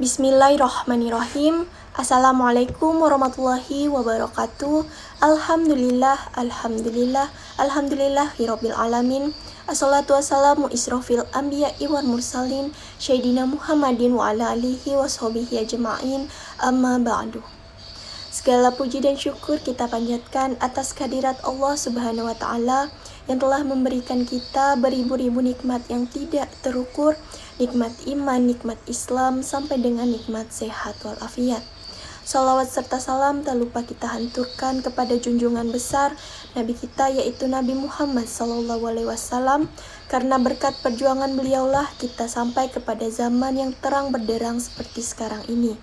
Bismillahirrahmanirrahim. Assalamualaikum warahmatullahi wabarakatuh. Alhamdulillah, alhamdulillah, alhamdulillahirabbil alamin. Assalatu wassalamu israfil anbiya'i wal mursalin Sayyidina Muhammadin wa ala alihi washabihi ajma'in. Amma ba'du. Segala puji dan syukur kita panjatkan atas kehadirat Allah Subhanahu wa taala yang telah memberikan kita beribu-ribu nikmat yang tidak terukur, nikmat iman, nikmat Islam, sampai dengan nikmat sehat walafiat. Salawat serta salam tak lupa kita hanturkan kepada junjungan besar Nabi kita, yaitu Nabi Muhammad SAW, karena berkat perjuangan beliaulah kita sampai kepada zaman yang terang benderang seperti sekarang ini.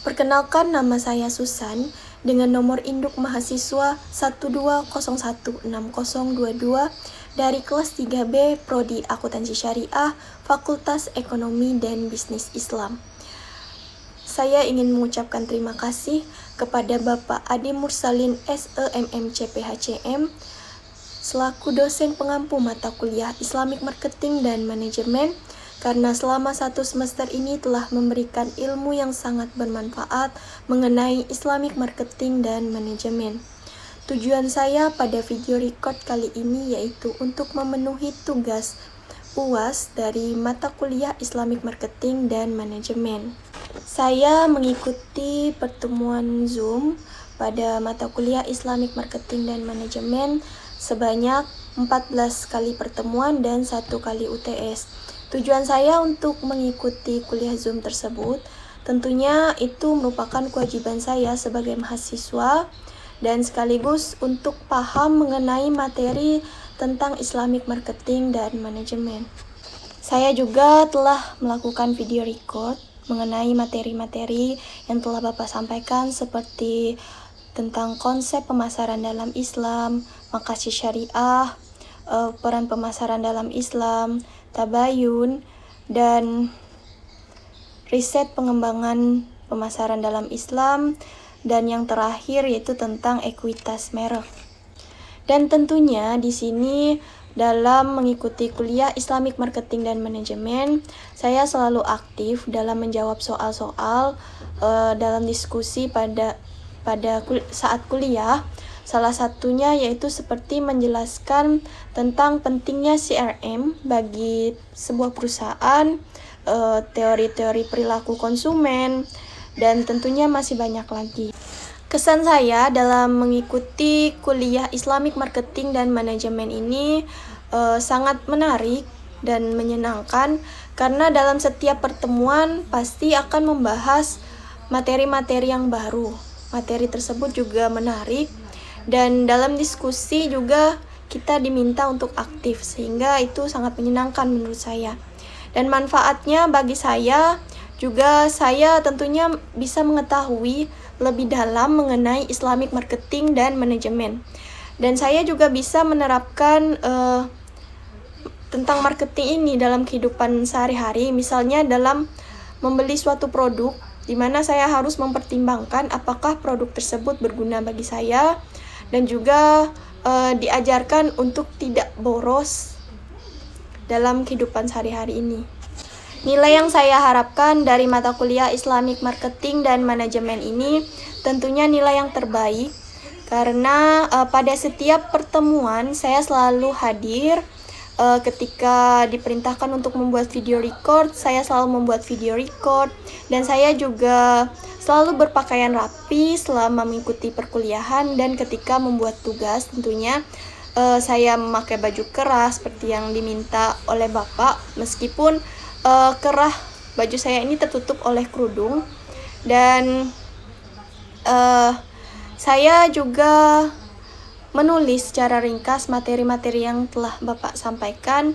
Perkenalkan, nama saya Susan dengan nomor induk mahasiswa 12016022 dari kelas 3B Prodi Akuntansi Syariah, Fakultas Ekonomi dan Bisnis Islam. Saya ingin mengucapkan terima kasih kepada Bapak Adi Mursalin SEMMC PHCM selaku dosen pengampu mata kuliah Islamic Marketing dan Manajemen, karena selama 1 semester ini telah memberikan ilmu yang sangat bermanfaat mengenai Islamic Marketing dan Manajemen. Tujuan saya pada video record kali ini yaitu untuk memenuhi tugas UAS dari mata kuliah Islamic Marketing dan Manajemen. Saya mengikuti pertemuan Zoom pada mata kuliah Islamic Marketing dan Manajemen sebanyak 14 kali pertemuan dan 1 kali UTS. Tujuan saya untuk mengikuti kuliah Zoom tersebut tentunya itu merupakan kewajiban saya sebagai mahasiswa dan sekaligus untuk paham mengenai materi tentang Islamic Marketing dan Manajemen. Saya juga telah melakukan video record mengenai materi-materi yang telah Bapak sampaikan seperti tentang konsep pemasaran dalam Islam, makasih syariah, peran pemasaran dalam Islam, tabayun, dan riset pengembangan pemasaran dalam Islam, dan yang terakhir yaitu tentang ekuitas merek. Dan tentunya di sini dalam mengikuti kuliah Islamic Marketing dan Manajemen, saya selalu aktif dalam menjawab soal-soal dalam diskusi pada saat kuliah. Salah satunya yaitu seperti menjelaskan tentang pentingnya CRM bagi sebuah perusahaan, teori-teori perilaku konsumen, dan tentunya masih banyak lagi. Kesan saya dalam mengikuti kuliah Islamic Marketing dan Manajemen ini sangat menarik dan menyenangkan, karena dalam setiap pertemuan pasti akan membahas materi-materi yang baru. Materi tersebut juga menarik, dan dalam diskusi juga kita diminta untuk aktif, sehingga itu sangat menyenangkan menurut saya. Dan manfaatnya bagi saya juga, saya tentunya bisa mengetahui lebih dalam mengenai Islamic Marketing dan Manajemen. Dan saya juga bisa menerapkan tentang marketing ini dalam kehidupan sehari-hari, misalnya dalam membeli suatu produk, di mana saya harus mempertimbangkan apakah produk tersebut berguna bagi saya, dan juga diajarkan untuk tidak boros dalam kehidupan sehari-hari ini. Nilai yang saya harapkan dari mata kuliah Islamic Marketing dan Manajemen ini tentunya nilai yang terbaik, karena pada setiap pertemuan saya selalu hadir. Ketika diperintahkan untuk membuat video record, saya selalu membuat video record, dan saya juga selalu berpakaian rapi selama mengikuti perkuliahan, dan ketika membuat tugas tentunya saya memakai baju kerah seperti yang diminta oleh Bapak, meskipun kerah baju saya ini tertutup oleh kerudung. Dan saya juga menulis secara ringkas materi-materi yang telah Bapak sampaikan,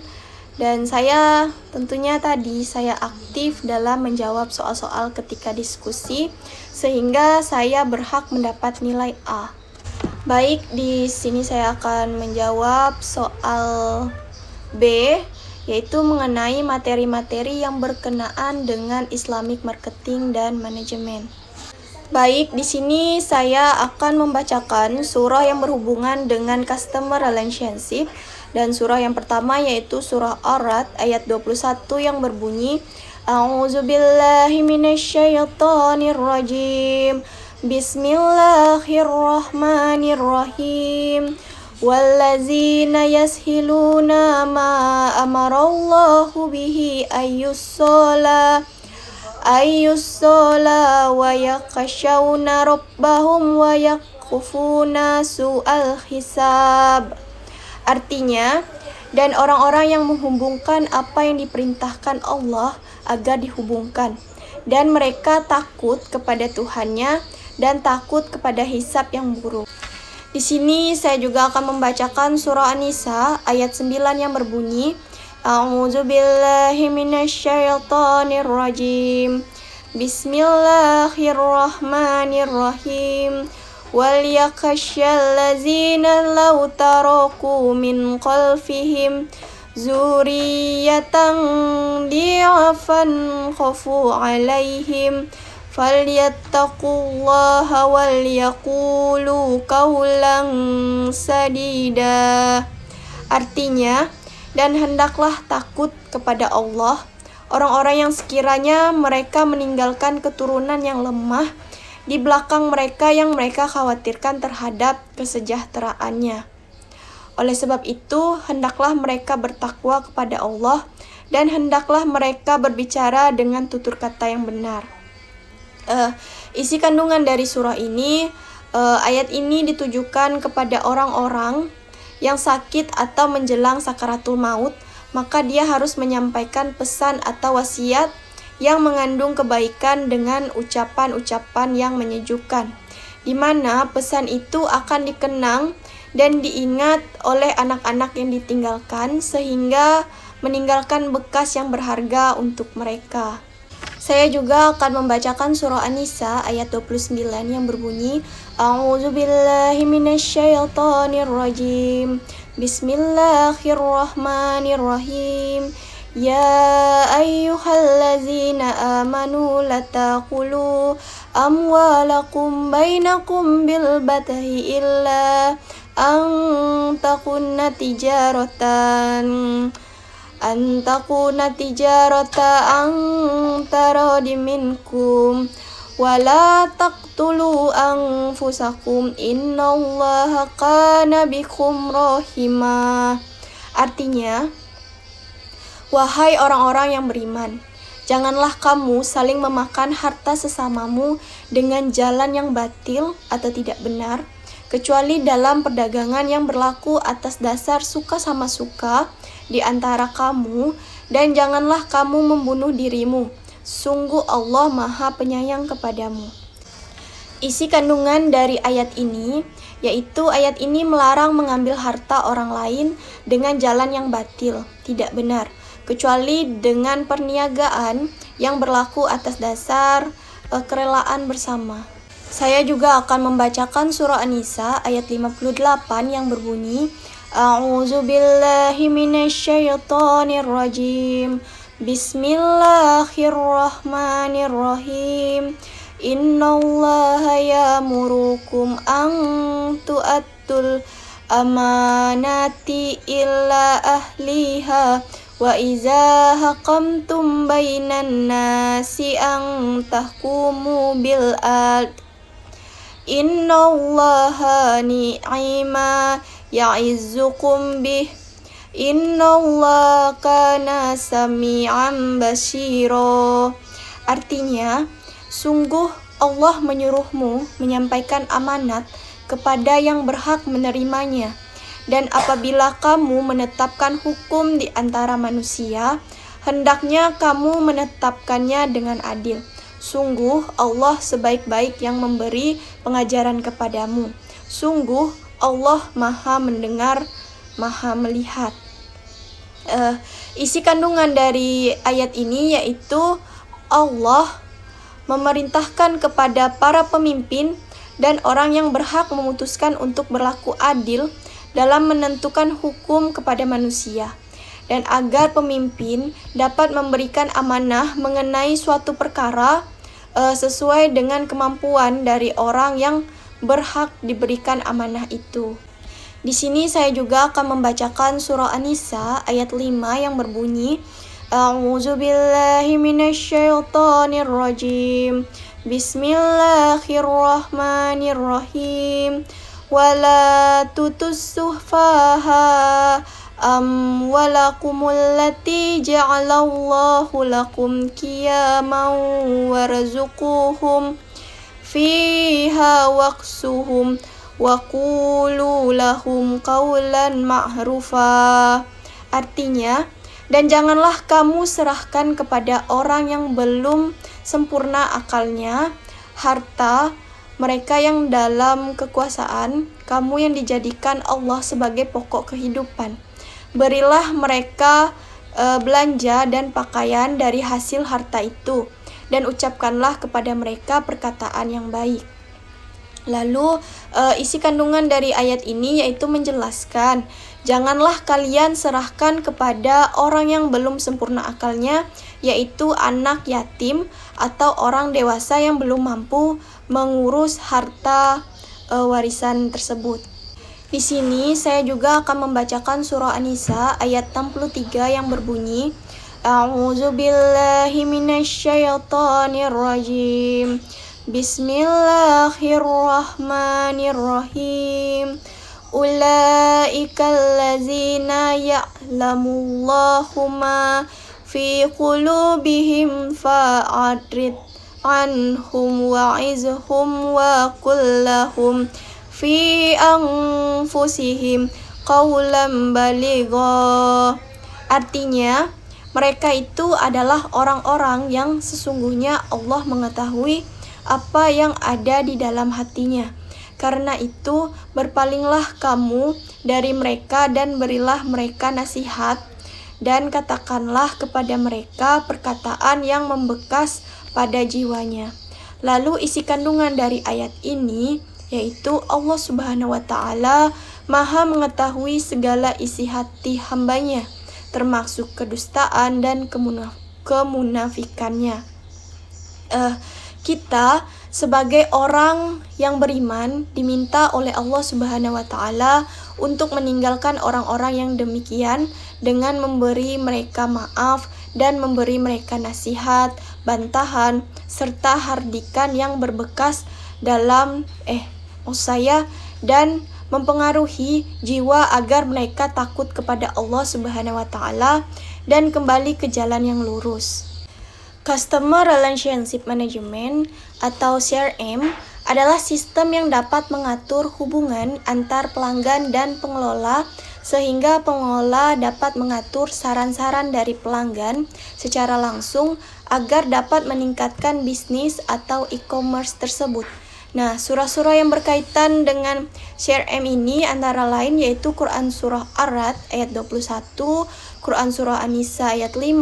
dan saya tentunya tadi saya aktif dalam menjawab soal-soal ketika diskusi, sehingga saya berhak mendapat nilai A. Baik, di sini saya akan menjawab soal B, yaitu mengenai materi-materi yang berkenaan dengan Islamic Marketing dan Manajemen. Baik, di sini saya akan membacakan surah yang berhubungan dengan customer relationship, dan surah yang pertama yaitu surah Ar-Ra'd ayat 21 yang berbunyi, A'udzu billahi minasyaitonir rajim. Bismillahirrahmanirrahim. Wallazina yashiluna ma amarallahu bihi ayyussola wa yakhshawna rabbahum wa yakhufuna su'al hisab. Artinya, dan orang-orang yang menghubungkan apa yang diperintahkan Allah agar dihubungkan, dan mereka takut kepada Tuhannya dan takut kepada hisab yang buruk. Di sini saya juga akan membacakan surah An-Nisa ayat 9 yang berbunyi, A'udzu billahi minasyaitonir rajim. Bismillahirrahmanirrahim. Wal yakhshal ladzina law taraku min khalfihim zuriyatan di'afan khafu alaihim falyattaqullaha wal yaqulu qawlan sadida. Artinya, dan hendaklah takut kepada Allah orang-orang yang sekiranya mereka meninggalkan keturunan yang lemah di belakang mereka yang mereka khawatirkan terhadap kesejahteraannya. Oleh sebab itu, hendaklah mereka bertakwa kepada Allah dan hendaklah mereka berbicara dengan tutur kata yang benar. Isi kandungan dari surah ini, ayat ini ditujukan kepada orang-orang yang sakit atau menjelang sakaratul maut, maka dia harus menyampaikan pesan atau wasiat yang mengandung kebaikan dengan ucapan-ucapan yang menyejukkan, di mana pesan itu akan dikenang dan diingat oleh anak-anak yang ditinggalkan sehingga meninggalkan bekas yang berharga untuk mereka. Saya juga akan membacakan surah An-Nisa ayat 29 yang berbunyi, A'udzu billahi minasyaitonir rajim. Bismillahirrahmanirrahim. Ya ayyuhallazina amanu la taqulu amwalakum bainakum bil bathi illa an takuna tijaratan taradi minkum wala taqtulu anfusakum innallaha kana bikum rahima. Artinya, wahai orang-orang yang beriman, janganlah kamu saling memakan harta sesamamu dengan jalan yang batil atau tidak benar, kecuali dalam perdagangan yang berlaku atas dasar suka sama suka di antara kamu, dan janganlah kamu membunuh dirimu. Sungguh Allah Maha Penyayang kepadamu. Isi kandungan dari ayat ini, yaitu ayat ini melarang mengambil harta orang lain dengan jalan yang batil, tidak benar, kecuali dengan perniagaan yang berlaku atas dasar kerelaan bersama. Saya juga akan membacakan surah An-Nisa ayat 58 yang berbunyi, A'udzu billahi minasyaitonir rajim. Bismillahirrahmanirrahim. Innallaha ya'murukum an tu'attul amanati illa ahliha wa iza hakamtum bainan nasi an tahkumu bil adl. Innallaha ni'ma ya'izzukum bih. Innallaha kana sami'an basira. Artinya, sungguh Allah menyuruhmu menyampaikan amanat kepada yang berhak menerimanya. Dan apabila kamu menetapkan hukum di antara manusia, hendaknya kamu menetapkannya dengan adil. Sungguh Allah sebaik-baik yang memberi pengajaran kepadamu. Sungguh Allah Maha mendengar, Maha melihat. Isi kandungan dari ayat ini yaitu Allah memerintahkan kepada para pemimpin dan orang yang berhak memutuskan untuk berlaku adil dalam menentukan hukum kepada manusia, dan agar pemimpin dapat memberikan amanah mengenai suatu perkara sesuai dengan kemampuan dari orang yang berhak diberikan amanah itu. Di sini saya juga akan membacakan surah An-Nisa ayat 5 yang berbunyi, A'udzu billahi minasyaitonir rajim. Bismillahirrahmanirrahim. Wala tutussufaha amwalakumul lati ja'alallahu lakum qiyaman warzuquhum fiha waqsuhum wa qulu lahum qawlan ma'rufa. Artinya, dan janganlah kamu serahkan kepada orang yang belum sempurna akalnya harta mereka yang dalam kekuasaan kamu yang dijadikan Allah sebagai pokok kehidupan. Berilah mereka belanja dan pakaian dari hasil harta itu, dan ucapkanlah kepada mereka perkataan yang baik. Lalu isi kandungan dari ayat ini yaitu menjelaskan, janganlah kalian serahkan kepada orang yang belum sempurna akalnya, yaitu anak yatim atau orang dewasa yang belum mampu mengurus harta warisan tersebut. Di sini saya juga akan membacakan surah An-Nisa ayat 63 yang berbunyi, A'udzu billahi minasyaitonir rajim. Bismillahirrahmanirrahim. Ulaikal ladzina ya'lamullahu ma fi qulubihim fa'adrid anhum wa'izhum wa kullahum fi anfusihim qawlan baligha. Artinya, mereka itu adalah orang-orang yang sesungguhnya Allah mengetahui apa yang ada di dalam hatinya. Karena itu, berpalinglah kamu dari mereka dan berilah mereka nasihat, dan katakanlah kepada mereka perkataan yang membekas pada jiwanya. Lalu isi kandungan dari ayat ini yaitu Allah Subhanahu wa Ta'ala Maha mengetahui segala isi hati hambanya, termasuk kedustaan dan kemunafikannya. Kita sebagai orang yang beriman diminta oleh Allah Subhanahu wa Ta'ala untuk meninggalkan orang-orang yang demikian dengan memberi mereka maaf dan memberi mereka nasihat, bantahan, serta hardikan yang berbekas dalam dan mempengaruhi jiwa agar mereka takut kepada Allah Subhanahu wa Ta'ala dan kembali ke jalan yang lurus. Customer Relationship Management atau CRM adalah sistem yang dapat mengatur hubungan antar pelanggan dan pengelola sehingga pengelola dapat mengatur saran-saran dari pelanggan secara langsung agar dapat meningkatkan bisnis atau e-commerce tersebut. Nah, surah-surah yang berkaitan dengan CRM ini antara lain yaitu Quran Surah Ar-Ra'd ayat 21, Quran Surah An-Nisa ayat 5,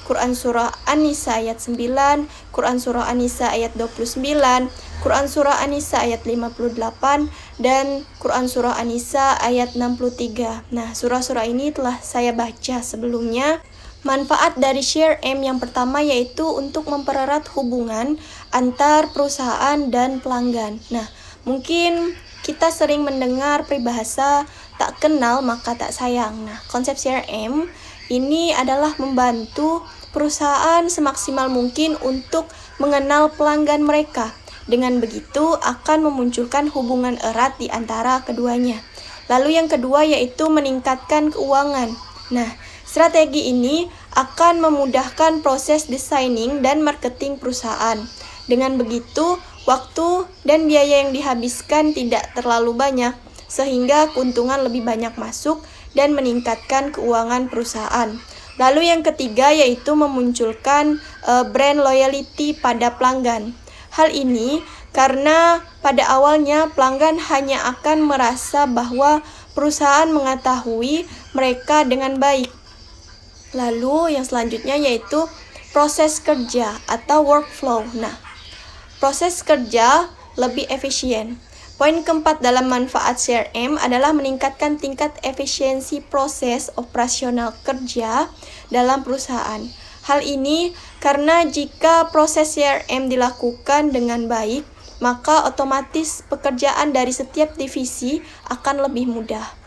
Quran Surah An-Nisa ayat 9, Quran Surah An-Nisa ayat 29, Quran Surah An-Nisa ayat 58, dan Quran Surah An-Nisa ayat 63. Nah, surah-surah ini telah saya baca sebelumnya. Manfaat dari CRM yang pertama yaitu untuk mempererat hubungan antar perusahaan dan pelanggan. Nah, mungkin kita sering mendengar peribahasa tak kenal maka tak sayang. Nah, konsep CRM ini adalah membantu perusahaan semaksimal mungkin untuk mengenal pelanggan mereka. Dengan begitu akan memunculkan hubungan erat di antara keduanya. Lalu yang kedua yaitu meningkatkan keuangan. Nah, strategi ini akan memudahkan proses designing dan marketing perusahaan. Dengan begitu, waktu dan biaya yang dihabiskan tidak terlalu banyak, sehingga keuntungan lebih banyak masuk dan meningkatkan keuangan perusahaan. Lalu yang ketiga yaitu memunculkan brand loyalty pada pelanggan. Hal ini karena pada awalnya pelanggan hanya akan merasa bahwa perusahaan mengetahui mereka dengan baik. Lalu yang selanjutnya yaitu proses kerja atau workflow. Nah, proses kerja lebih efisien. Poin keempat dalam manfaat CRM adalah meningkatkan tingkat efisiensi proses operasional kerja dalam perusahaan. Hal ini karena jika proses CRM dilakukan dengan baik, maka otomatis pekerjaan dari setiap divisi akan lebih mudah.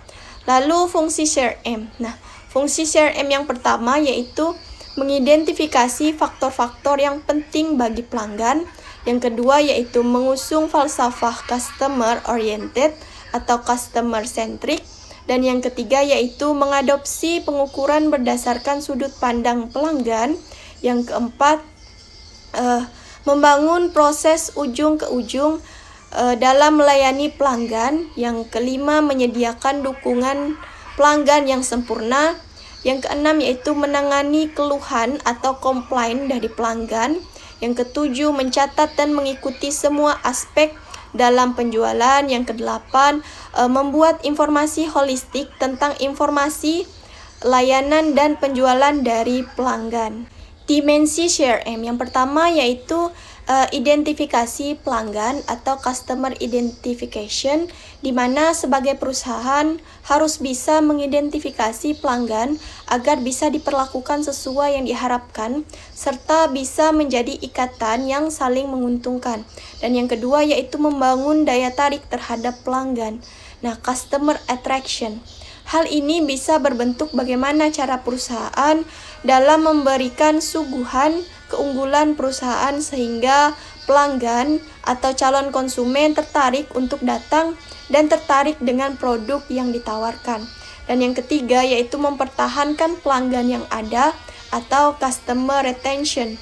Lalu fungsi CRM. Nah, fungsi CRM yang pertama yaitu mengidentifikasi faktor-faktor yang penting bagi pelanggan. Yang kedua yaitu mengusung falsafah customer oriented atau customer centric. Dan yang ketiga yaitu mengadopsi pengukuran berdasarkan sudut pandang pelanggan. Yang keempat, membangun proses ujung ke ujung dalam melayani pelanggan. Yang kelima, menyediakan dukungan pelanggan yang sempurna. Yang keenam yaitu menangani keluhan atau komplain dari pelanggan. Yang ketujuh, mencatat dan mengikuti semua aspek dalam penjualan. Yang kedelapan, membuat informasi holistik tentang informasi, layanan, dan penjualan dari pelanggan. Dimensi CRM yang pertama yaitu identifikasi pelanggan atau customer identification, di mana sebagai perusahaan harus bisa mengidentifikasi pelanggan agar bisa diperlakukan sesuai yang diharapkan serta bisa menjadi ikatan yang saling menguntungkan. Dan yang kedua yaitu membangun daya tarik terhadap pelanggan. Nah, customer attraction. Hal ini bisa berbentuk bagaimana cara perusahaan dalam memberikan suguhan keunggulan perusahaan sehingga pelanggan atau calon konsumen tertarik untuk datang dan tertarik dengan produk yang ditawarkan. Dan yang ketiga yaitu mempertahankan pelanggan yang ada atau customer retention.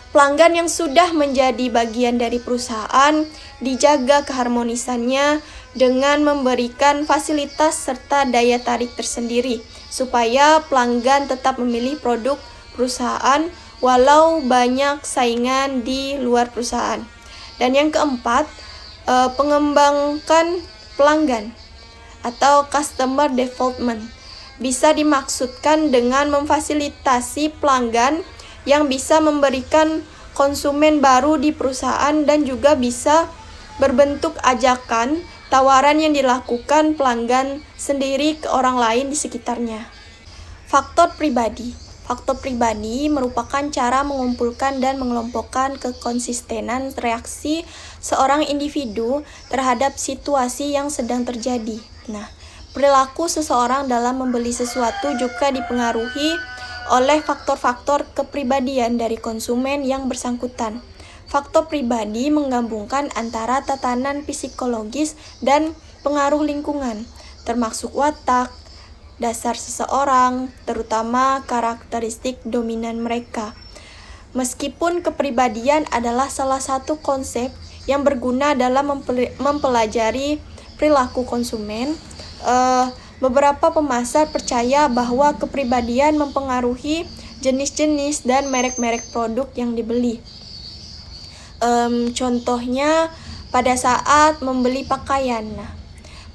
Pelanggan yang sudah menjadi bagian dari perusahaan dijaga keharmonisannya dengan memberikan fasilitas serta daya tarik tersendiri supaya pelanggan tetap memilih produk perusahaan walau banyak saingan di luar perusahaan. Dan yang keempat, pengembangkan pelanggan atau customer development bisa dimaksudkan dengan memfasilitasi pelanggan yang bisa memberikan konsumen baru di perusahaan dan juga bisa berbentuk ajakan tawaran yang dilakukan pelanggan sendiri ke orang lain di sekitarnya. Faktor pribadi. Faktor pribadi merupakan cara mengumpulkan dan mengelompokkan kekonsistenan reaksi seorang individu terhadap situasi yang sedang terjadi. Nah, perilaku seseorang dalam membeli sesuatu juga dipengaruhi oleh faktor-faktor kepribadian dari konsumen yang bersangkutan. Faktor pribadi menggabungkan antara tatanan psikologis dan pengaruh lingkungan, termasuk watak, dasar seseorang, terutama karakteristik dominan mereka. Meskipun kepribadian adalah salah satu konsep yang berguna dalam mempelajari perilaku konsumen, beberapa pemasar percaya bahwa kepribadian mempengaruhi jenis-jenis dan merek-merek produk yang dibeli. Contohnya pada saat membeli pakaian. Nah,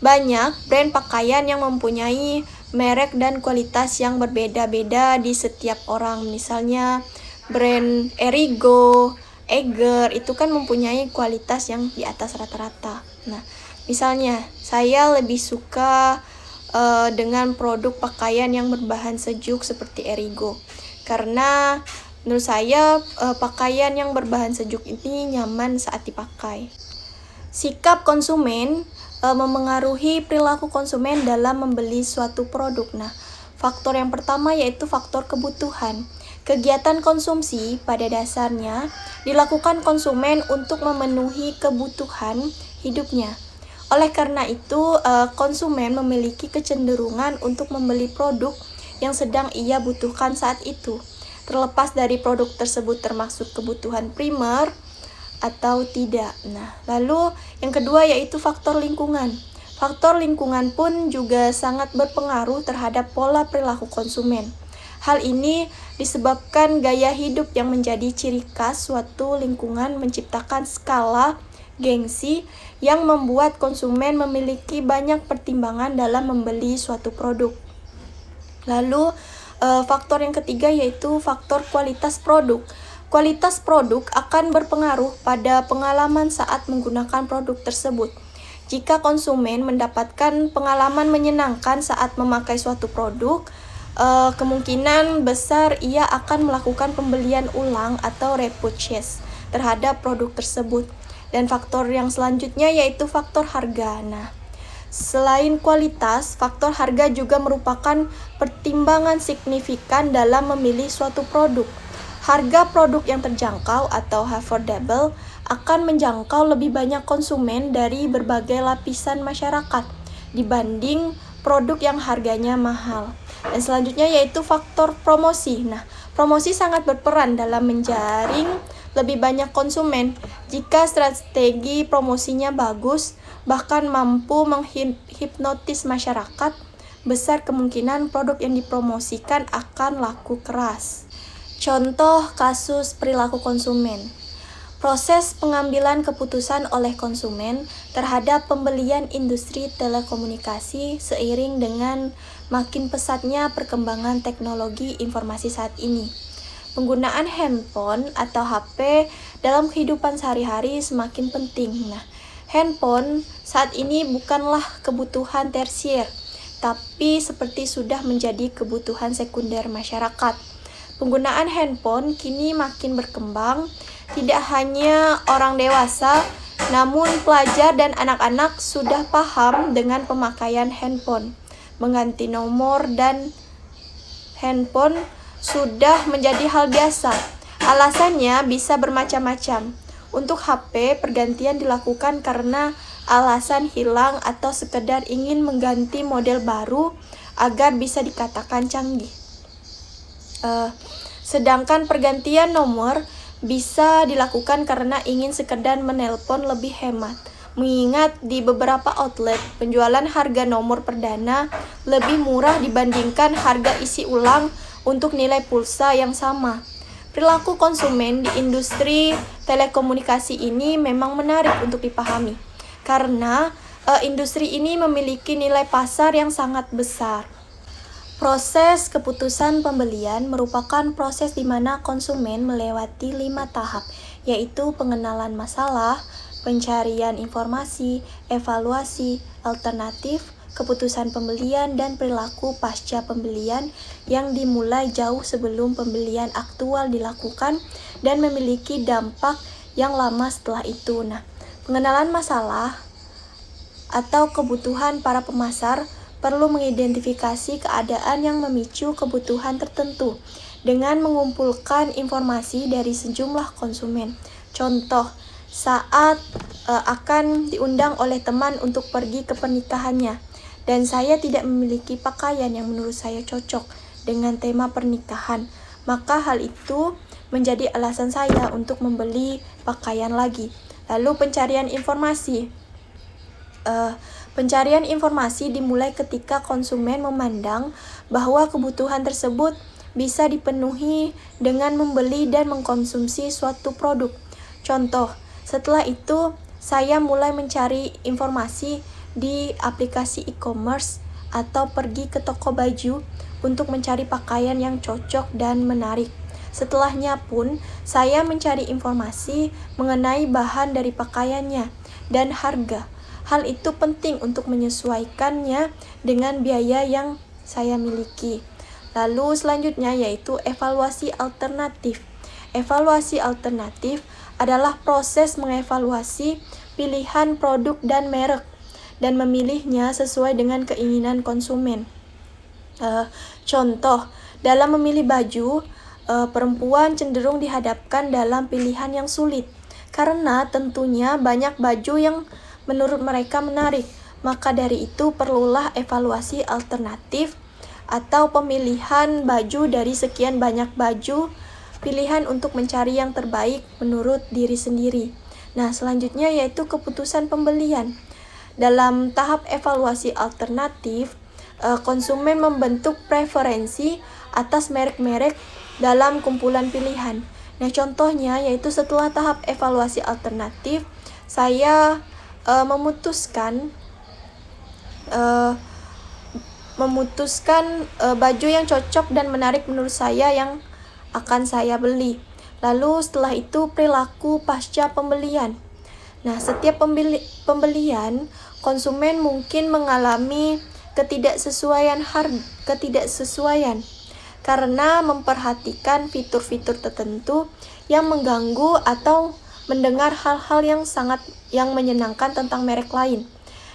banyak brand pakaian yang mempunyai merek dan kualitas yang berbeda-beda di setiap orang. Misalnya brand Erigo, Eiger itu kan mempunyai kualitas yang di atas rata-rata. Nah, misalnya saya lebih suka dengan produk pakaian yang berbahan sejuk seperti Erigo karena menurut saya pakaian yang berbahan sejuk ini nyaman saat dipakai. Sikap konsumen memengaruhi perilaku konsumen dalam membeli suatu produk. Nah, faktor yang pertama yaitu faktor kebutuhan. Kegiatan konsumsi pada dasarnya dilakukan konsumen untuk memenuhi kebutuhan hidupnya. Oleh karena itu, konsumen memiliki kecenderungan untuk membeli produk yang sedang ia butuhkan saat itu, terlepas dari produk tersebut termasuk kebutuhan primer atau tidak. Nah, lalu yang kedua yaitu faktor lingkungan. Faktor lingkungan pun juga sangat berpengaruh terhadap pola perilaku konsumen. Hal ini disebabkan gaya hidup yang menjadi ciri khas suatu lingkungan menciptakan skala gengsi yang membuat konsumen memiliki banyak pertimbangan dalam membeli suatu produk. Lalu, faktor yang ketiga yaitu faktor kualitas produk. Kualitas produk akan berpengaruh pada pengalaman saat menggunakan produk tersebut. Jika konsumen mendapatkan pengalaman menyenangkan saat memakai suatu produk, kemungkinan besar ia akan melakukan pembelian ulang atau repurchase terhadap produk tersebut. Dan faktor yang selanjutnya yaitu faktor harga. Nah, Selain kualitas, faktor harga juga merupakan pertimbangan signifikan dalam memilih suatu produk. Harga produk yang terjangkau atau affordable akan menjangkau lebih banyak konsumen dari berbagai lapisan masyarakat dibanding produk yang harganya mahal. Dan selanjutnya yaitu faktor promosi. Nah, promosi sangat berperan dalam menjaring lebih banyak konsumen. Jika strategi promosinya bagus, bahkan mampu menghipnotis masyarakat, besar kemungkinan produk yang dipromosikan akan laku keras. Contoh kasus perilaku konsumen. Proses pengambilan keputusan oleh konsumen terhadap pembelian industri telekomunikasi seiring dengan makin pesatnya perkembangan teknologi informasi saat ini. Penggunaan handphone atau HP dalam kehidupan sehari-hari semakin penting. Nah, handphone saat ini bukanlah kebutuhan tersier, tapi seperti sudah menjadi kebutuhan sekunder masyarakat. Penggunaan handphone kini makin berkembang, tidak hanya orang dewasa, namun pelajar dan anak-anak sudah paham dengan pemakaian handphone. Mengganti nomor dan handphone sudah menjadi hal biasa. Alasannya bisa bermacam-macam. Untuk HP, pergantian dilakukan karena alasan hilang atau sekedar ingin mengganti model baru agar bisa dikatakan canggih. Sedangkan pergantian nomor bisa dilakukan karena ingin sekedar menelpon lebih hemat. Mengingat di beberapa outlet, penjualan harga nomor perdana lebih murah dibandingkan harga isi ulang untuk nilai pulsa yang sama. Perilaku konsumen di industri telekomunikasi ini memang menarik untuk dipahami, karena industri ini memiliki nilai pasar yang sangat besar. Proses keputusan pembelian merupakan proses di mana konsumen melewati 5 tahap, yaitu pengenalan masalah, pencarian informasi, evaluasi, alternatif, keputusan pembelian, dan perilaku pasca pembelian yang dimulai jauh sebelum pembelian aktual dilakukan dan memiliki dampak yang lama setelah itu. Nah, pengenalan masalah atau kebutuhan para pemasar perlu mengidentifikasi keadaan yang memicu kebutuhan tertentu dengan mengumpulkan informasi dari sejumlah konsumen. Contoh, saat akan diundang oleh teman untuk pergi ke pernikahannya, dan saya tidak memiliki pakaian yang menurut saya cocok dengan tema pernikahan, maka hal itu menjadi alasan saya untuk membeli pakaian lagi. Lalu pencarian informasi. Pencarian informasi dimulai ketika konsumen memandang bahwa kebutuhan tersebut bisa dipenuhi dengan membeli dan mengkonsumsi suatu produk. Contoh, setelah itu saya mulai mencari informasi di aplikasi e-commerce atau pergi ke toko baju untuk mencari pakaian yang cocok dan menarik. Setelahnya pun, saya mencari informasi mengenai bahan dari pakaiannya dan harga. Hal itu penting untuk menyesuaikannya dengan biaya yang saya miliki. Lalu selanjutnya yaitu evaluasi alternatif. Evaluasi alternatif adalah proses mengevaluasi pilihan produk dan merek dan memilihnya sesuai dengan keinginan konsumen. Contoh, dalam memilih baju, perempuan cenderung dihadapkan dalam pilihan yang sulit karena tentunya banyak baju yang menurut mereka menarik. Maka dari itu perlulah evaluasi alternatif atau pemilihan baju dari sekian banyak baju pilihan untuk mencari yang terbaik menurut diri sendiri. Nah, selanjutnya yaitu keputusan pembelian. Dalam tahap evaluasi alternatif, konsumen membentuk preferensi atas merek-merek dalam kumpulan pilihan. Nah, contohnya yaitu setelah tahap evaluasi alternatif, saya memutuskan baju yang cocok dan menarik menurut saya yang akan saya beli. Lalu setelah itu perilaku pasca pembelian. Nah, setiap pembelian konsumen mungkin mengalami ketidaksesuaian karena memperhatikan fitur-fitur tertentu yang mengganggu atau mendengar hal-hal yang menyenangkan tentang merek lain.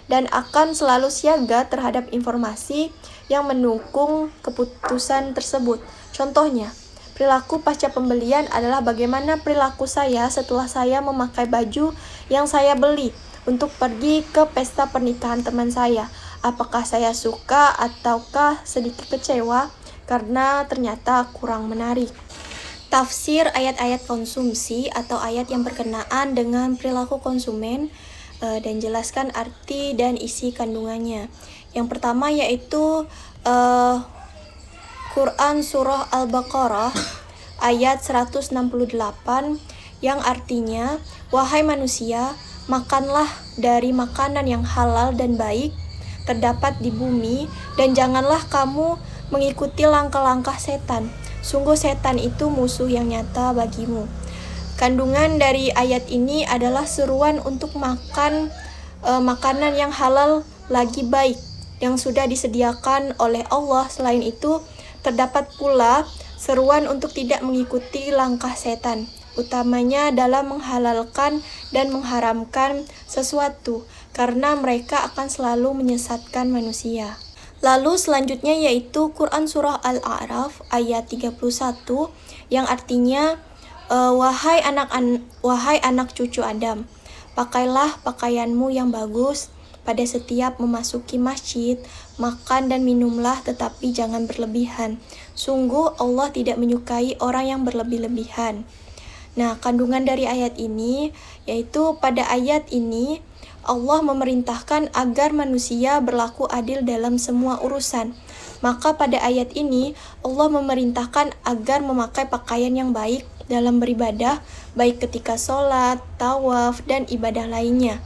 dan akan selalu siaga terhadap informasi yang mendukung keputusan tersebut. Contohnya, perilaku pasca pembelian adalah bagaimana perilaku saya setelah saya memakai baju yang saya beli untuk pergi ke pesta pernikahan teman saya. Apakah saya suka ataukah sedikit kecewa karena ternyata kurang menarik. Tafsir ayat-ayat konsumsi atau ayat yang berkenaan dengan perilaku konsumen dan jelaskan arti dan isi kandungannya. Yang pertama yaitu Quran Surah Al-Baqarah ayat 168 yang artinya, wahai manusia, makanlah dari makanan yang halal dan baik terdapat di bumi dan janganlah kamu mengikuti langkah-langkah setan. Sungguh setan itu musuh yang nyata bagimu. Kandungan dari ayat ini adalah seruan untuk makan makanan yang halal lagi baik yang sudah disediakan oleh Allah. Selain itu, terdapat pula seruan untuk tidak mengikuti langkah setan, utamanya dalam menghalalkan dan mengharamkan sesuatu, karena mereka akan selalu menyesatkan manusia. Lalu selanjutnya yaitu Quran Surah Al-A'raf ayat 31 yang artinya, wahai anak cucu Adam, pakailah pakaianmu yang bagus pada setiap memasuki masjid, makan dan minumlah tetapi jangan berlebihan. Sungguh Allah tidak menyukai orang yang berlebih-lebihan. Nah, kandungan dari ayat ini yaitu pada ayat ini Allah memerintahkan agar manusia berlaku adil dalam semua urusan. Maka pada ayat ini Allah memerintahkan agar memakai pakaian yang baik dalam beribadah, baik ketika sholat, tawaf, dan ibadah lainnya.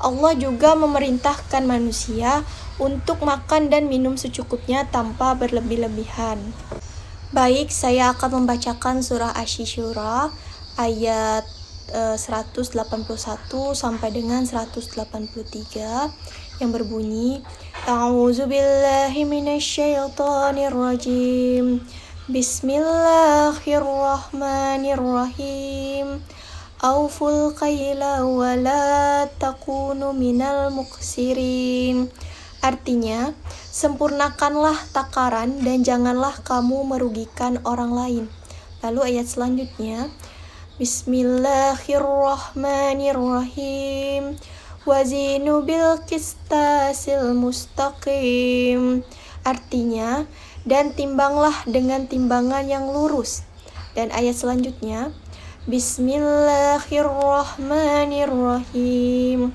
Allah juga memerintahkan manusia untuk makan dan minum secukupnya tanpa berlebih-lebihan. Baik, saya akan membacakan surah Asy-Syura ayat 181 sampai dengan 183 yang berbunyi, A'udzu billahi minasyaitonir rajim. Bismillahirrahmanirrahim. Auful kaila wa la takunu minal muqsirin. Artinya, sempurnakanlah takaran dan janganlah kamu merugikan orang lain. Lalu ayat selanjutnya, Bismillahirrahmanirrahim. Wazinu bil qistasil mustaqim. Artinya, dan timbanglah dengan timbangan yang lurus. Dan ayat selanjutnya, Bismillahirrahmanirrahim.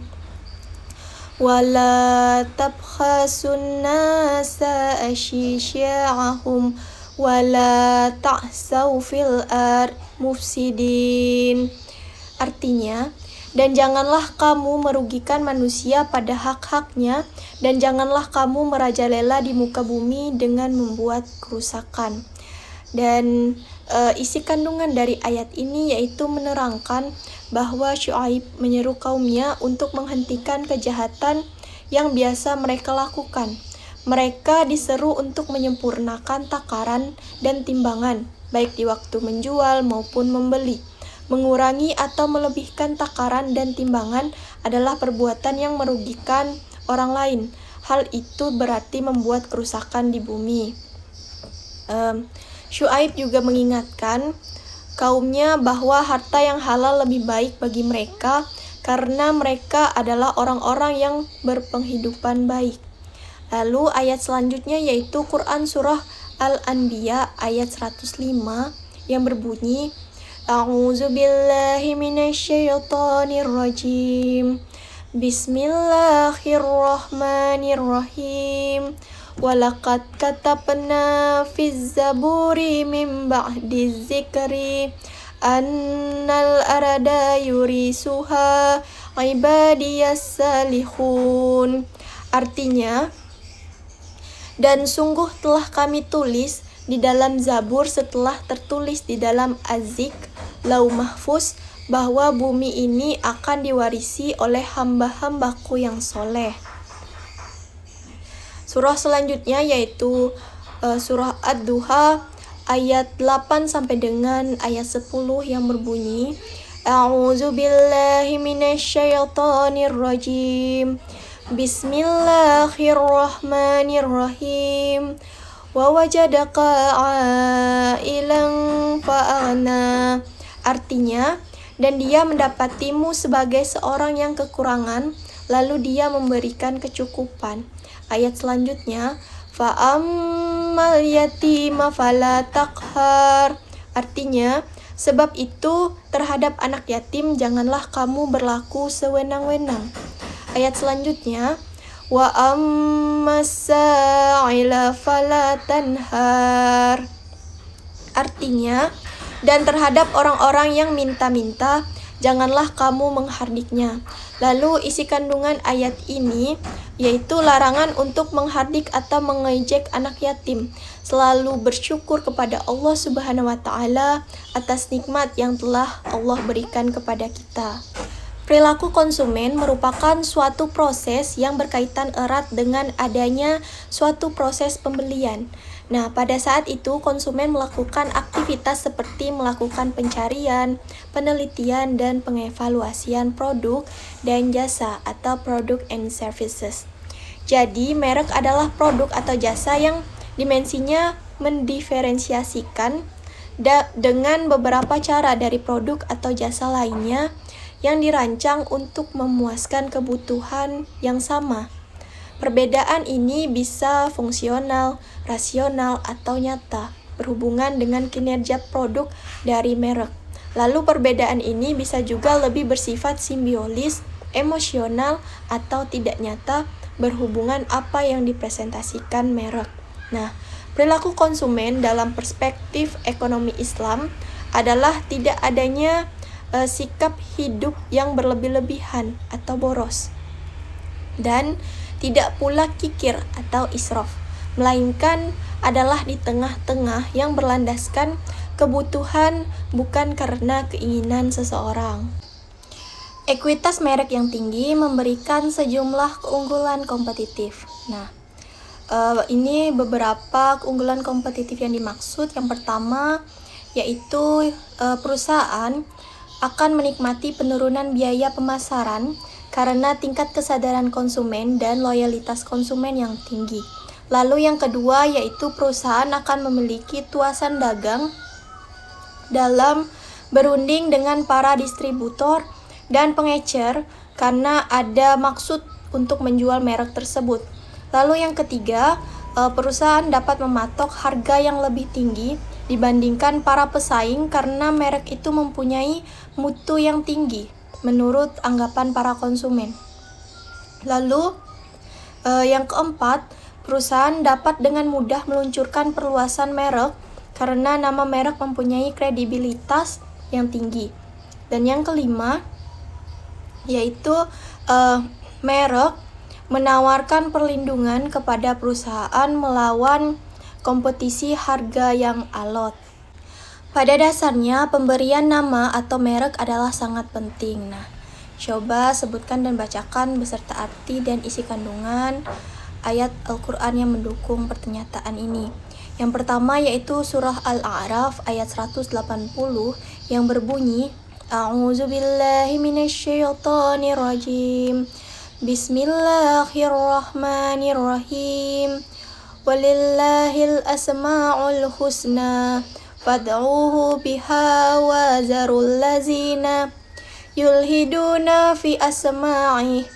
Wala tabkhasun nasa asyisya'ahum wala ta'saw fil ard mufsidin. Artinya, dan janganlah kamu merugikan manusia pada hak-haknya, dan janganlah kamu merajalela di muka bumi dengan membuat kerusakan. Dan isi kandungan dari ayat ini yaitu menerangkan bahwa Syuaib menyeru kaumnya untuk menghentikan kejahatan yang biasa mereka lakukan. Mereka diseru untuk menyempurnakan takaran dan timbangan, baik di waktu menjual maupun membeli. Mengurangi atau melebihkan takaran dan timbangan adalah perbuatan yang merugikan orang lain. Hal itu berarti membuat kerusakan di bumi. Syuaib juga mengingatkan kaumnya bahwa harta yang halal lebih baik bagi mereka karena mereka adalah orang-orang yang berpenghidupan baik. Lalu ayat selanjutnya yaitu Quran Surah Al-Anbiya ayat 105 yang berbunyi, A'udzu billahi minasyaitonir rajim. Bismillahirrahmanirrahim. Walaqad katabna fiz zaburi min ba'di dzikri annal arada yurisuha ibadiyas salihun. Artinya, dan sungguh telah kami tulis di dalam Zabur setelah tertulis di dalam Az-Zik, Lauh Mahfuz, bahwa bumi ini akan diwarisi oleh hamba-hambaku yang soleh. Surah selanjutnya yaitu surah Ad-Duha ayat 8 sampai dengan ayat 10 yang berbunyi, A'udzu billahi minasyaitonir rajim. Bismillahirrahmanirrahim. Wa wajadaka ailan fa'aghna. Artinya, dan dia mendapatimu sebagai seorang yang kekurangan, lalu dia memberikan kecukupan. Ayat selanjutnya, fa'ammal yatima fala taqhar. Artinya, sebab itu terhadap anak yatim janganlah kamu berlaku sewenang-wenang. Ayat selanjutnya, wa ammas sa'ila fala tanhar. Artinya, dan terhadap orang-orang yang minta-minta, janganlah kamu menghardiknya. Lalu isi kandungan ayat ini yaitu larangan untuk menghardik atau mengejek anak yatim. Selalu bersyukur kepada Allah Subhanahu wa taala atas nikmat yang telah Allah berikan kepada kita. Perilaku konsumen merupakan suatu proses yang berkaitan erat dengan adanya suatu proses pembelian. Nah, pada saat itu konsumen melakukan aktivitas seperti melakukan pencarian, penelitian, dan pengevaluasian produk dan jasa atau product and services. Jadi, merek adalah produk atau jasa yang dimensinya mendiferensiasikan dengan beberapa cara dari produk atau jasa lainnya yang dirancang untuk memuaskan kebutuhan yang sama. Perbedaan ini bisa fungsional, rasional, atau nyata, berhubungan dengan kinerja produk dari merek. Lalu perbedaan ini bisa juga lebih bersifat simbiolis, emosional, atau tidak nyata, berhubungan apa yang dipresentasikan merek. Nah, perilaku konsumen dalam perspektif ekonomi Islam adalah tidak adanya sikap hidup yang berlebih-lebihan atau boros, dan tidak pula kikir atau israf, melainkan adalah di tengah-tengah yang berlandaskan kebutuhan bukan karena keinginan seseorang. Ekuitas merek yang tinggi memberikan sejumlah keunggulan kompetitif. Nah, ini beberapa keunggulan kompetitif yang dimaksud. Yang pertama yaitu perusahaan akan menikmati penurunan biaya pemasaran karena tingkat kesadaran konsumen dan loyalitas konsumen yang tinggi. Lalu yang kedua yaitu perusahaan akan memiliki tuasan dagang dalam berunding dengan para distributor dan pengecer karena ada maksud untuk menjual merek tersebut. Lalu yang ketiga, perusahaan dapat mematok harga yang lebih tinggi dibandingkan para pesaing karena merek itu mempunyai mutu yang tinggi menurut anggapan para konsumen. Lalu yang keempat, perusahaan dapat dengan mudah meluncurkan perluasan merek karena nama merek mempunyai kredibilitas yang tinggi. Dan yang kelima yaitu merek menawarkan perlindungan kepada perusahaan melawan kompetisi harga yang alot. Pada dasarnya, pemberian nama atau merek adalah sangat penting. Nah, coba sebutkan dan bacakan beserta arti dan isi kandungan ayat Al-Quran yang mendukung pernyataan ini. Yang pertama yaitu surah Al-A'raf ayat 180 yang berbunyi, A'udzubillahi minasyaitonirrajim. Bismillahirrahmanirrahim. Walillahil asma'ul husna fad'uhu biha wa zarul lazina yulhiduna fi asma'i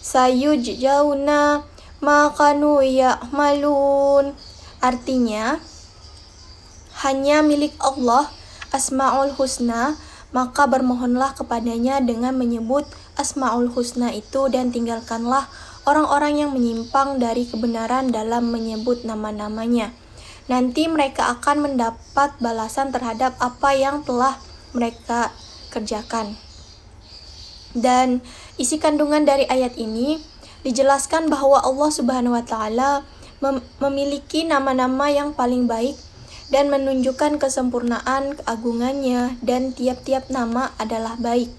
sayujjauna ma kanu ya'malun. Artinya, hanya milik Allah Asma'ul Husna, maka bermohonlah kepadanya dengan menyebut Asma'ul Husna itu dan tinggalkanlah orang-orang yang menyimpang dari kebenaran dalam menyebut nama-namanya. Nanti mereka akan mendapat balasan terhadap apa yang telah mereka kerjakan. Dan isi kandungan dari ayat ini dijelaskan bahwa Allah Subhanahu wa taala memiliki nama-nama yang paling baik dan menunjukkan kesempurnaan keagungannya, dan tiap-tiap nama adalah baik.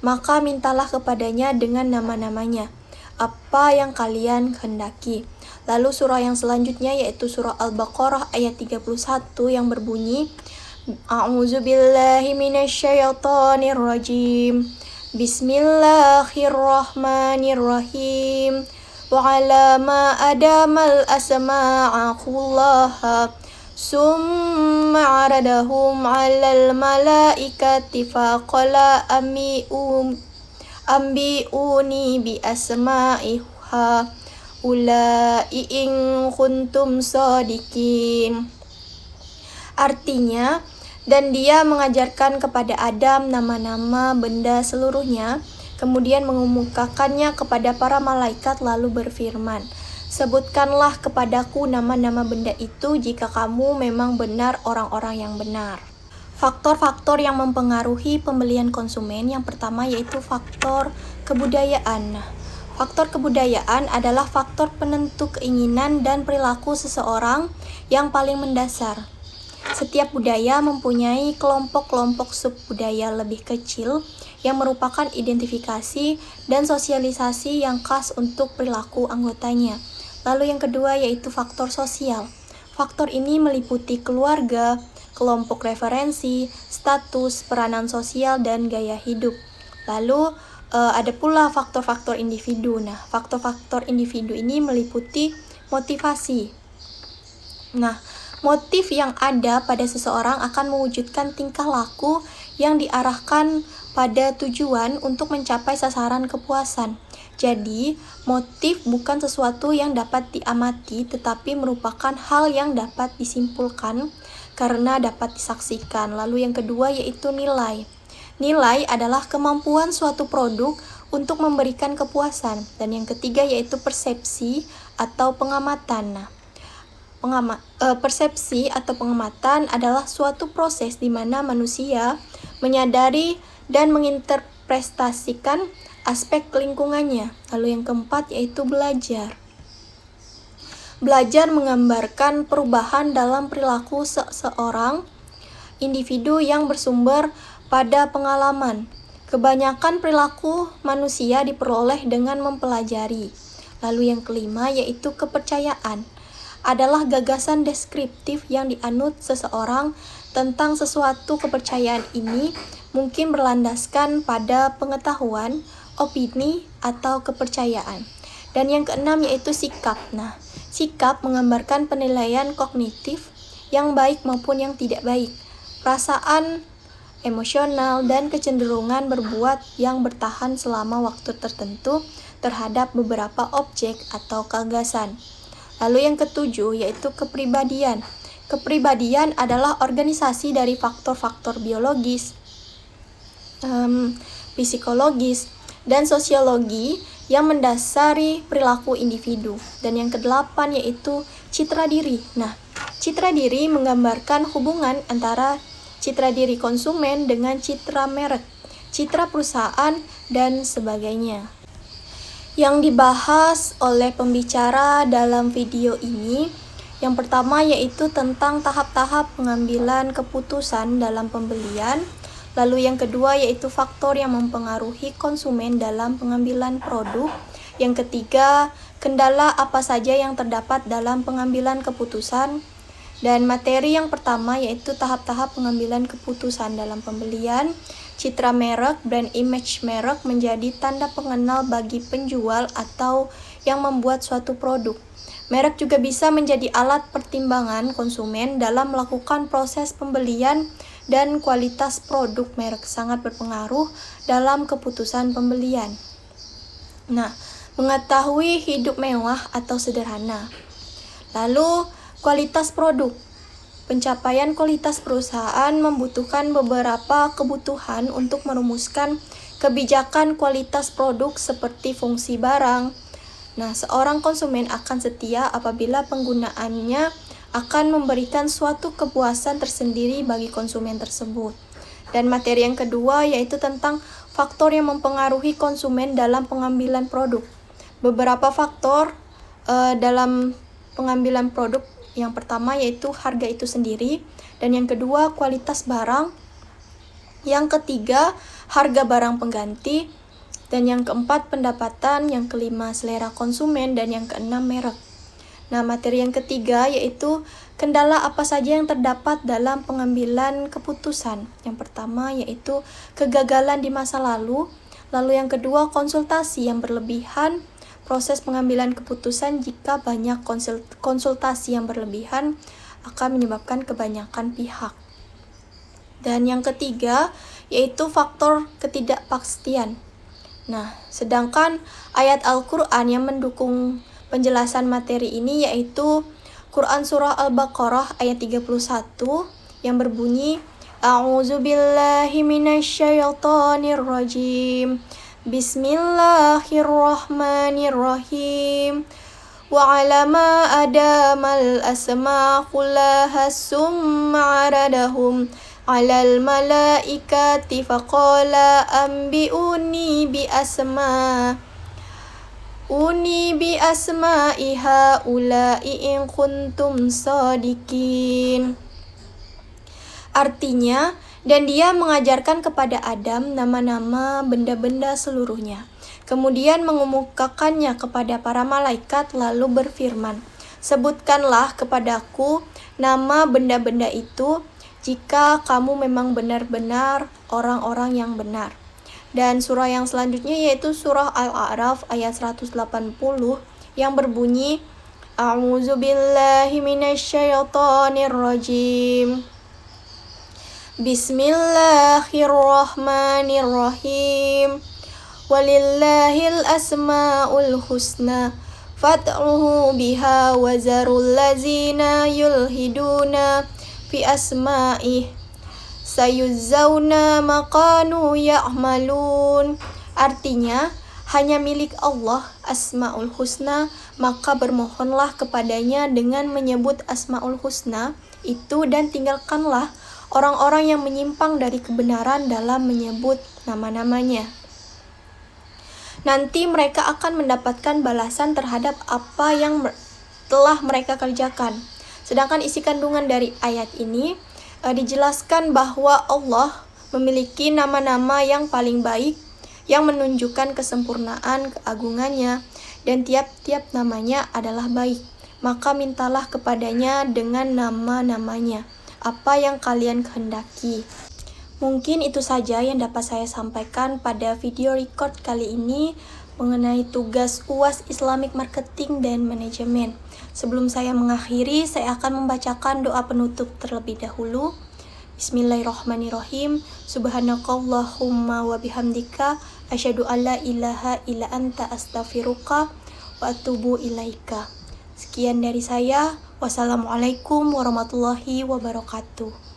Maka mintalah kepadanya dengan nama-namanya apa yang kalian kehendaki. Lalu surah yang selanjutnya yaitu surah Al-Baqarah ayat 31 yang berbunyi, A'udzubillahi minasyaitonirrajim. Bismillahirrahmanirrahim. Wa ala ma adamal asma'a kullaha summa aradahum 'alal malaikati faqala ambi'uni bi asma'iha ulai in kuntum shadiqin. Artinya, dan dia mengajarkan kepada Adam nama-nama benda seluruhnya, kemudian mengemukakannya kepada para malaikat lalu berfirman, sebutkanlah kepadaku nama-nama benda itu jika kamu memang benar orang-orang yang benar. Faktor-faktor yang mempengaruhi pembelian konsumen yang pertama yaitu faktor kebudayaan. Faktor kebudayaan adalah faktor penentu keinginan dan perilaku seseorang yang paling mendasar. Setiap budaya mempunyai kelompok-kelompok subbudaya lebih kecil yang merupakan identifikasi dan sosialisasi yang khas untuk perilaku anggotanya. Lalu yang kedua yaitu faktor sosial. Faktor ini meliputi keluarga, kelompok referensi, status, peranan sosial, dan gaya hidup. Lalu ada pula faktor-faktor individu. Nah, faktor-faktor individu ini meliputi motivasi. Nah, motif yang ada pada seseorang akan mewujudkan tingkah laku yang diarahkan pada tujuan untuk mencapai sasaran kepuasan. Jadi, motif bukan sesuatu yang dapat diamati, tetapi merupakan hal yang dapat disimpulkan karena dapat disaksikan. Lalu yang kedua yaitu nilai. Nilai adalah kemampuan suatu produk untuk memberikan kepuasan. Dan yang ketiga yaitu persepsi atau pengamatan. Nah, persepsi atau pengamatan adalah suatu proses di mana manusia menyadari dan menginterpretasikan aspek lingkungannya. Lalu yang keempat yaitu belajar. Belajar menggambarkan perubahan dalam perilaku seseorang individu yang bersumber pada pengalaman. Kebanyakan perilaku manusia diperoleh dengan mempelajari. Lalu yang kelima yaitu kepercayaan. Adalah gagasan deskriptif yang dianut seseorang tentang sesuatu. Kepercayaan ini mungkin berlandaskan pada pengetahuan, opini, atau kepercayaan. Dan yang keenam yaitu sikap. Nah, sikap menggambarkan penilaian kognitif yang baik maupun yang tidak baik, perasaan, emosional, dan kecenderungan berbuat yang bertahan selama waktu tertentu terhadap beberapa objek atau gagasan. Lalu yang ketujuh yaitu kepribadian. Kepribadian adalah organisasi dari faktor-faktor biologis, psikologis, dan sosiologi yang mendasari perilaku individu. Dan yang kedelapan yaitu citra diri. Nah, citra diri menggambarkan hubungan antara citra diri konsumen dengan citra merek, citra perusahaan, dan sebagainya. Yang dibahas oleh pembicara dalam video ini, yang pertama yaitu tentang tahap-tahap pengambilan keputusan dalam pembelian. Lalu yang kedua yaitu faktor yang mempengaruhi konsumen dalam pengambilan produk. Yang ketiga, kendala apa saja yang terdapat dalam pengambilan keputusan. Dan materi yang pertama yaitu tahap-tahap pengambilan keputusan dalam pembelian. Citra merek, brand image merek menjadi tanda pengenal bagi penjual atau yang membuat suatu produk. Merek juga bisa menjadi alat pertimbangan konsumen dalam melakukan proses pembelian, dan kualitas produk merek sangat berpengaruh dalam keputusan pembelian. Nah, mengetahui hidup mewah atau sederhana. Lalu, kualitas produk. Pencapaian kualitas perusahaan membutuhkan beberapa kebutuhan untuk merumuskan kebijakan kualitas produk seperti fungsi barang. Nah, seorang konsumen akan setia apabila penggunaannya akan memberikan suatu kepuasan tersendiri bagi konsumen tersebut. Dan materi yang kedua yaitu tentang faktor yang mempengaruhi konsumen dalam pengambilan produk. Beberapa faktor dalam pengambilan produk. Yang pertama yaitu harga itu sendiri, dan yang kedua kualitas barang, yang ketiga harga barang pengganti, dan yang keempat pendapatan, yang kelima selera konsumen, dan yang keenam merek. Nah, materi yang ketiga yaitu kendala apa saja yang terdapat dalam pengambilan keputusan. Yang pertama yaitu kegagalan di masa lalu, Lalu yang kedua, konsultasi yang berlebihan. Proses pengambilan keputusan jika banyak konsultasi yang berlebihan akan menyebabkan kebanyakan pihak. Dan yang ketiga, yaitu faktor ketidakpastian. Nah, sedangkan ayat Al-Quran yang mendukung penjelasan materi ini yaitu Quran Surah Al-Baqarah ayat 31 yang berbunyi A'udzubillahi minasyaitonir rajim. Bismillahirrahmanirrahim. Wa'alama adamal asma kullaha summa aradahum alal malaikati faqala ambi'uni bi asma'i haula'i in kuntum shadiqin. Artinya, dan dia mengajarkan kepada Adam nama-nama benda-benda seluruhnya. Kemudian mengemukakannya kepada para malaikat lalu berfirman, sebutkanlah kepadaku nama benda-benda itu jika kamu memang benar-benar orang-orang yang benar. Dan surah yang selanjutnya yaitu surah Al-A'raf ayat 180 yang berbunyi A'udzubillahi minasyaitonir rajim. Bismillahirrahmanirrahim. Walillahil asma'ul husna fad'uhu biha wa zarul lazina yulhiduna fi asma'ih sayuzzawna maqanu ya'malun. Artinya, hanya milik Allah Asma'ul Husna, maka bermohonlah kepadanya dengan menyebut Asma'ul Husna itu dan tinggalkanlah orang-orang yang menyimpang dari kebenaran dalam menyebut nama-namanya. Nanti mereka akan mendapatkan balasan terhadap apa yang telah mereka kerjakan. Sedangkan isi kandungan dari ayat ini dijelaskan bahwa Allah memiliki nama-nama yang paling baik yang menunjukkan kesempurnaan keagungannya dan tiap-tiap namanya adalah baik. Maka mintalah kepadanya dengan nama-namanya apa yang kalian kehendaki. Mungkin itu saja yang dapat saya sampaikan pada video record kali ini mengenai tugas UAS Islamic Marketing dan Manajemen. Sebelum saya mengakhiri, saya akan membacakan doa penutup terlebih dahulu. Bismillahirrahmanirrahim. Subhanakallahumma wa bihamdika asyhadu alla ilaha illa anta astaghfiruka wa atubu ilaika. Sekian dari saya. Wassalamualaikum warahmatullahi wabarakatuh.